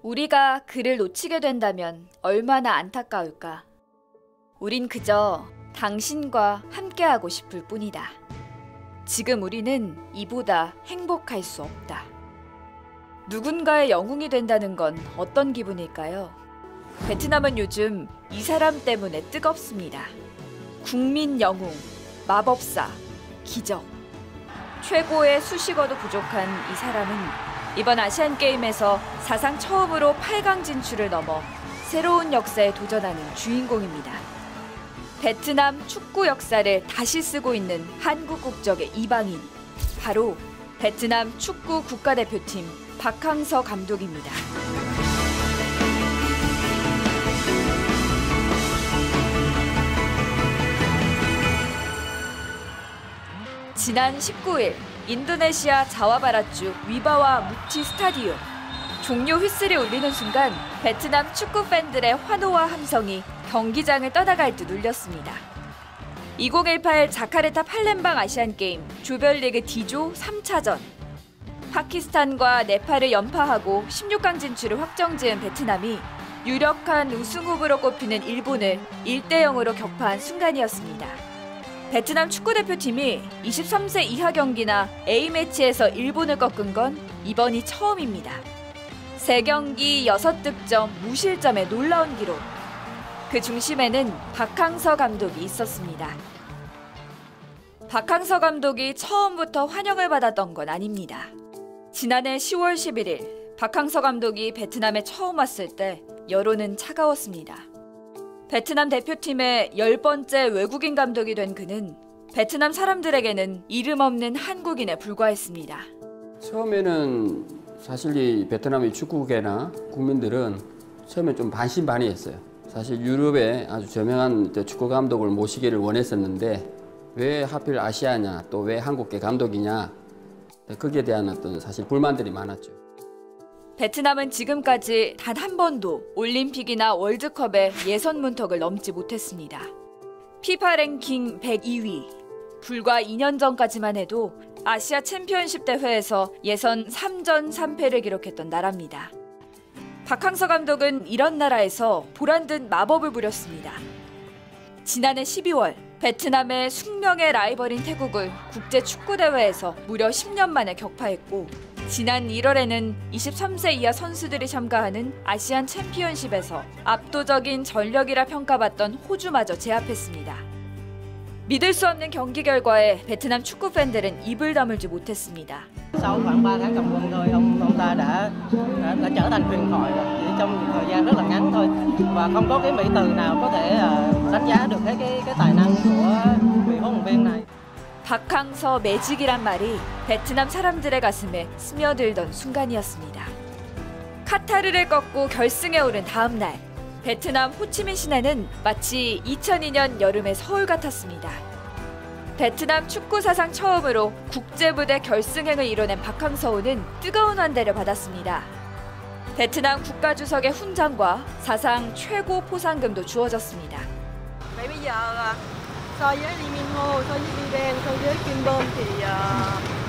우리가 그를 놓치게 된다면 얼마나 안타까울까. 우린 그저 당신과 함께하고 싶을 뿐이다. 지금 우리는 이보다 행복할 수 없다. 누군가의 영웅이 된다는 건 어떤 기분일까요? 베트남은 요즘 이 사람 때문에 뜨겁습니다. 국민 영웅, 마법사, 기적. 최고의 수식어도 부족한 이 사람은 이번 아시안게임에서 사상 처음으로 8강 진출을 넘어 새로운 역사에 도전하는 주인공입니다. 베트남 축구 역사를 다시 쓰고 있는 한국 국적의 이방인, 바로 베트남 축구 국가대표팀 박항서 감독입니다. 지난 19일 인도네시아 자와바라주 위바와 묵티 스타디움. 종료 휘슬이 울리는 순간 베트남 축구 팬들의 환호와 함성이 경기장을 떠나갈 듯 울렸습니다. 2018 자카르타 팔렘방 아시안게임 조별리그 D조 3차전. 파키스탄과 네팔을 연파하고 16강 진출을 확정지은 베트남이 유력한 우승 후보로 꼽히는 일본을 1대0으로 격파한 순간이었습니다. 베트남 축구대표팀이 23세 이하 경기나 A매치에서 일본을 꺾은 건 이번이 처음입니다. 3경기 6득점 무실점의 놀라운 기록. 그 중심에는 박항서 감독이 있었습니다. 박항서 감독이 처음부터 환영을 받았던 건 아닙니다. 지난해 10월 11일 박항서 감독이 베트남에 처음 왔을 때 여론은 차가웠습니다. 베트남 대표팀의 10번째 외국인 감독이 된 그는 베트남 사람들에게는 이름 없는 한국인에 불과했습니다. 처음에는 사실 이 베트남의 축구계나 국민들은 처음에 좀 반신반의했어요. 사실 유럽에 아주 저명한 축구 감독을 모시기를 원했었는데 왜 하필 아시아냐, 또 왜 한국계 감독이냐, 거기에 대한 어떤 사실 불만들이 많았죠. 베트남은 지금까지 단 한 번도 올림픽이나 월드컵의 예선 문턱을 넘지 못했습니다. 피파 랭킹 102위. 불과 2년 전까지만 해도 아시아 챔피언십 대회에서 예선 3전 3패를 기록했던 나라입니다. 박항서 감독은 이런 나라에서 보란듯 마법을 부렸습니다. 지난해 12월 베트남의 숙명의 라이벌인 태국을 국제축구대회에서 무려 10년 만에 격파했고, 지난 1월에는 23세 이하 선수들이 참가하는 아시안 챔피언십에서 압도적인 전력이라 평가받던 호주마저 제압했습니다. 믿을 수 없는 경기 결과에 베트남 축구 팬들은 입을 다물지 못했습니다. Sau khoảng 3 tháng cầm quân thôi, ông ta đã trở thành huyền thoại rồi. Chỉ trong một thời gian rất là ngắn thôi, và không có cái mỹ từ nào có thể đánh giá được cái tài năng của vị huấn luyện viên này. 박항서 매직이란 말이 베트남 사람들의 가슴에 스며들던 순간이었습니다. 카타르를 꺾고 결승에 오른 다음 날, 베트남 호치민 시내는 마치 2002년 여름의 서울 같았습니다. 베트남 축구 사상 처음으로 국제무대 결승행을 이뤄낸 박항서호는 뜨거운 환대를 받았습니다. 베트남 국가주석의 훈장과 사상 최고 포상금도 주어졌습니다. So với Lee Min Ho, so với Lee Bang, so với Kim Bom thì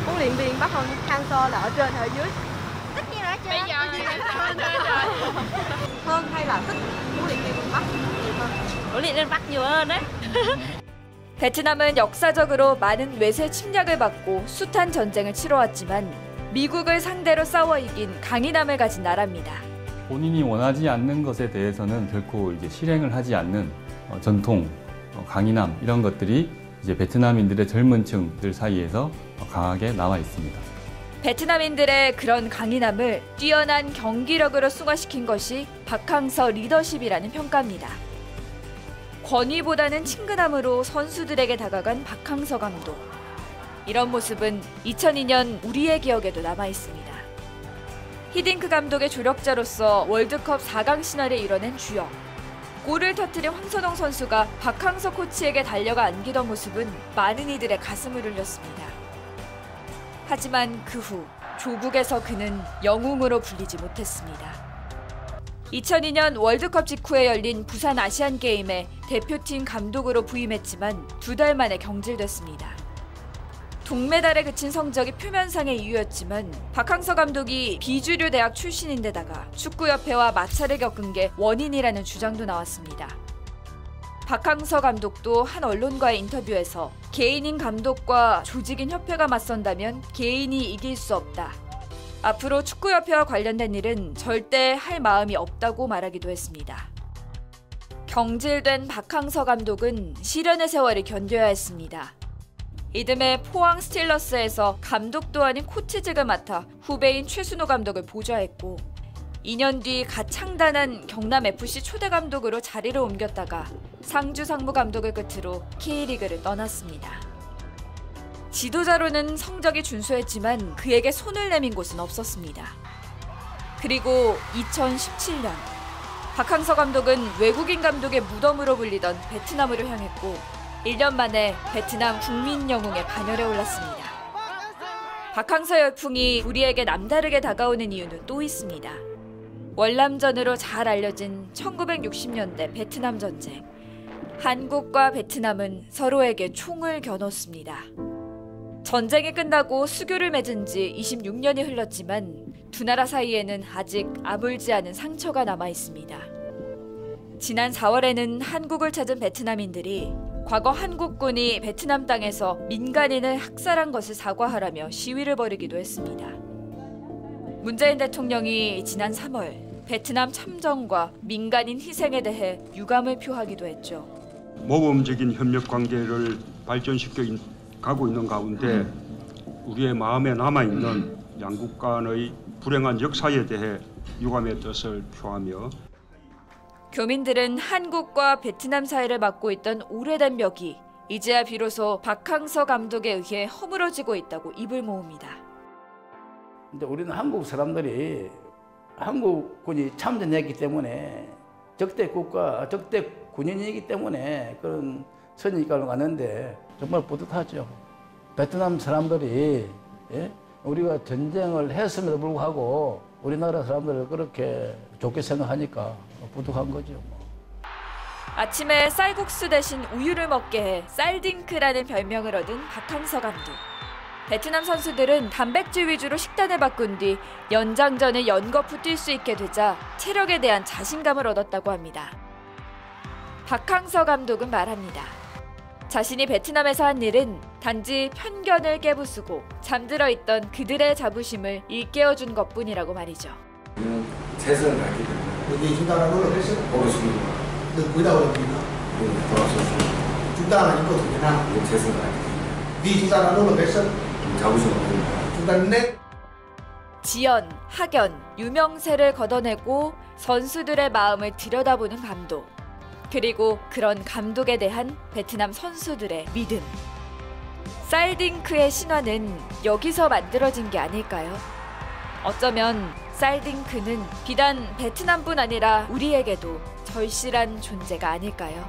huấn luyện viên Park Hang-seo là ở trên hay ở dưới? Tất nhiên là ở trên. Bây giờ thì hơn hay là thích huấn luyện viên Park nhiều hơn? Huấn luyện viên Park nhiều hơn đấy. 베트남은 역사적으로 많은 외세 침략을 받고 숱한 전쟁을 치러왔지만 미국을 상대로 싸워 이긴 강인함을 가진 나라입니다. 본인이 원하지 않는 것에 대해서는 결코 실행을 하지 않는 전통, 강인함 이런 것들이 베트남인들의 젊은 층들 사이에서 강하게 남아 있습니다. 베트남인들의 그런 강인함을 뛰어난 경기력으로 승화시킨 것이 박항서 리더십이라는 평가입니다. 권위보다는 친근함으로 선수들에게 다가간 박항서 감독. 이런 모습은 2002년 우리의 기억에도 남아 있습니다. 히딩크 감독의 조력자로서 월드컵 4강 신화를 이뤄낸 주역. 골을 터뜨린 황선홍 선수가 박항서 코치에게 달려가 안기던 모습은 많은 이들의 가슴을 울렸습니다. 하지만 그 후 조국에서 그는 영웅으로 불리지 못했습니다. 2002년 월드컵 직후에 열린 부산 아시안게임에 대표팀 감독으로 부임했지만 2달 만에 경질됐습니다. 동메달에 그친 성적이 표면상의 이유였지만 박항서 감독이 비주류 대학 출신인데다가 축구협회와 마찰을 겪은 게 원인이라는 주장도 나왔습니다. 박항서 감독도 한 언론과의 인터뷰에서 개인인 감독과 조직인 협회가 맞선다면 개인이 이길 수 없다. 앞으로 축구협회와 관련된 일은 절대 할 마음이 없다고 말하기도 했습니다. 경질된 박항서 감독은 시련의 세월을 견뎌야 했습니다. 이듬해 포항 스틸러스에서 감독도 아닌 코치직을 맡아 후배인 최순호 감독을 보좌했고 2년 뒤 갓 창단한 경남FC 초대 감독으로 자리를 옮겼다가 상주 상무 감독을 끝으로 K리그를 떠났습니다. 지도자로는 성적이 준수했지만 그에게 손을 내민 곳은 없었습니다. 그리고 2017년 박항서 감독은 외국인 감독의 무덤으로 불리던 베트남으로 향했고 1년 만에 베트남 국민 영웅의 반열에 올랐습니다. 박항서 열풍이 우리에게 남다르게 다가오는 이유는 또 있습니다. 월남전으로 잘 알려진 1960년대 베트남 전쟁. 한국과 베트남은 서로에게 총을 겨눴습니다. 전쟁이 끝나고 수교를 맺은 지 26년이 흘렀지만 두 나라 사이에는 아직 아물지 않은 상처가 남아 있습니다. 지난 4월에는 한국을 찾은 베트남인들이 과거 한국군이 베트남 땅에서 민간인을 학살한 것을 사과하라며 시위를 벌이기도 했습니다. 문재인 대통령이 지난 3월 베트남 참전과 민간인 희생에 대해 유감을 표하기도 했죠. 모범적인 협력 관계를 발전시켜 가고 있는 가운데 우리의 마음에 남아있는 양국 간의 불행한 역사에 대해 유감의 뜻을 표하며 교민들은 한국과 베트남 사이를 막고 있던 오래된 벽이 이제야 비로소 박항서 감독에 의해 허물어지고 있다고 입을 모읍니다. 근데 우리는 한국 사람들이 한국군이 참전했기 때문에 적대 국가, 적대 군인이기 때문에 그런 선입관을 갖는데 정말 뿌듯하죠. 베트남 사람들이 우리가 전쟁을 했음에도 불구하고 우리나라 사람들을 그렇게 좋게 생각하니까 뿌듯한 거죠. 아침에 쌀국수 대신 우유를 먹게 해 쌀딩크라는 별명을 얻은 박항서 감독. 베트남 선수들은 단백질 위주로 식단을 바꾼 뒤 연장전을 연거푸 뛸 수 있게 되자 체력에 대한 자신감을 얻었다고 합니다. 박항서 감독은 말합니다. 자신이 베트남에서 한 일은 단지 편견을 깨부수고 잠들어 있던 그들의 자부심을 일깨워준 것뿐이라고 말이죠. 우리는 최선을 다했기 때문에 Vì chúng ta đã nỗ lực hết sức 보겠습니다. từ cuối đầu làm gì nữa. 돌아섰습니다. Chúng ta là những cầu thủ Việt Nam. 우리는 최선을 다했기 때문에 Vì chúng ta đã nỗ lực hết sức, 자부심 없습니다. chúng ta nên 지연, 학연, 유명세를 걷어내고 선수들의 마음을 들여다보는 감독. 그리고 그런 감독에 대한 베트남 선수들의 믿음. 쌀딩크의 신화는 여기서 만들어진 게 아닐까요? 어쩌면 쌀딩크는 비단 베트남뿐 아니라 우리에게도 절실한 존재가 아닐까요?